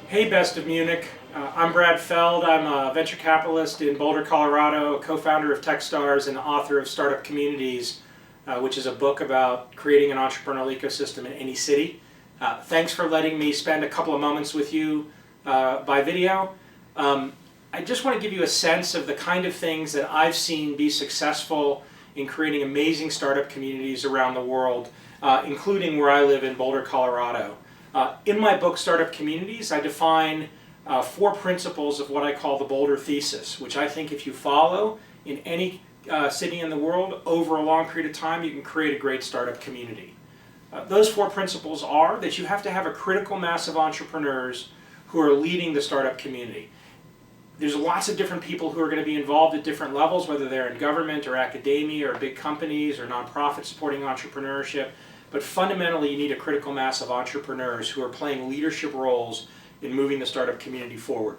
Hey, Best of Munich. I'm Brad Feld. I'm a venture capitalist in Boulder, Colorado, co-founder of Techstars and author of Startup Communities, which is a book about creating an entrepreneurial ecosystem in any city. Thanks for letting me spend a couple of moments with you by video. I just want to give you a sense of the kind of things that I've seen be successful in creating amazing startup communities around the world, including where I live in Boulder, Colorado. In my book, Startup Communities, I define 4 principles of what I call the Boulder thesis, which I think if you follow in any city in the world over a long period of time, you can create a great startup community. Those 4 principles are that you have to have a critical mass of entrepreneurs who are leading the startup community. There's lots of different people who are going to be involved at different levels, whether they're in government or academia or big companies or nonprofits supporting entrepreneurship. But fundamentally, you need a critical mass of entrepreneurs who are playing leadership roles in moving the startup community forward.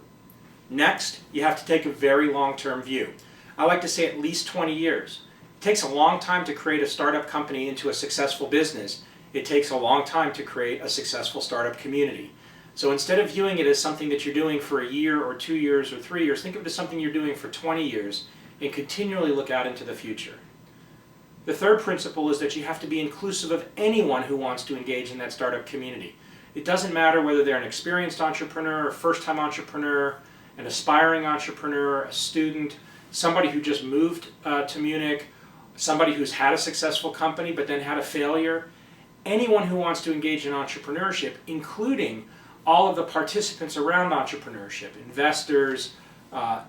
Next, you have to take a very long-term view. I like to say at least 20 years. It takes a long time to create a startup company into a successful business. It takes a long time to create a successful startup community. So instead of viewing it as something that you're doing for a year or 2 years or 3 years, think of it as something you're doing for 20 years and continually look out into the future. The third principle is that you have to be inclusive of anyone who wants to engage in that startup community. It doesn't matter whether they're an experienced entrepreneur, a first-time entrepreneur, an aspiring entrepreneur, a student, somebody who just moved to Munich, somebody who's had a successful company but then had a failure. Anyone who wants to engage in entrepreneurship, including all of the participants around entrepreneurship, investors,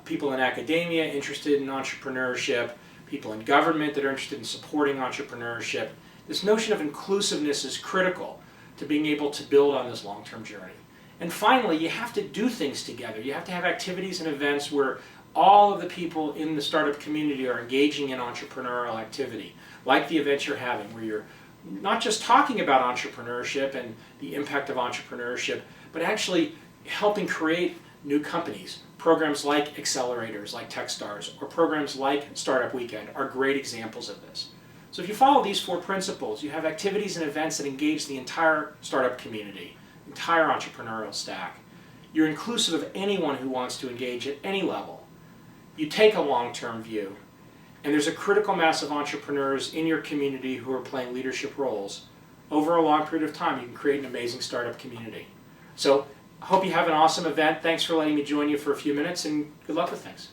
people in academia interested in entrepreneurship, people in government that are interested in supporting entrepreneurship. This notion of inclusiveness is critical to being able to build on this long-term journey. And finally, you have to do things together. You have to have activities and events where all of the people in the startup community are engaging in entrepreneurial activity, like the event you're having, where you're not just talking about entrepreneurship and the impact of entrepreneurship, but actually helping create new companies. Programs like accelerators, like Techstars, or programs like Startup Weekend are great examples of this. So if you follow these 4 principles, you have activities and events that engage the entire startup community, entire entrepreneurial stack. You're inclusive of anyone who wants to engage at any level. You take a long-term view, and there's a critical mass of entrepreneurs in your community who are playing leadership roles. Over a long period of time, you can create an amazing startup community. So I hope you have an awesome event. Thanks for letting me join you for a few minutes, and good luck with things.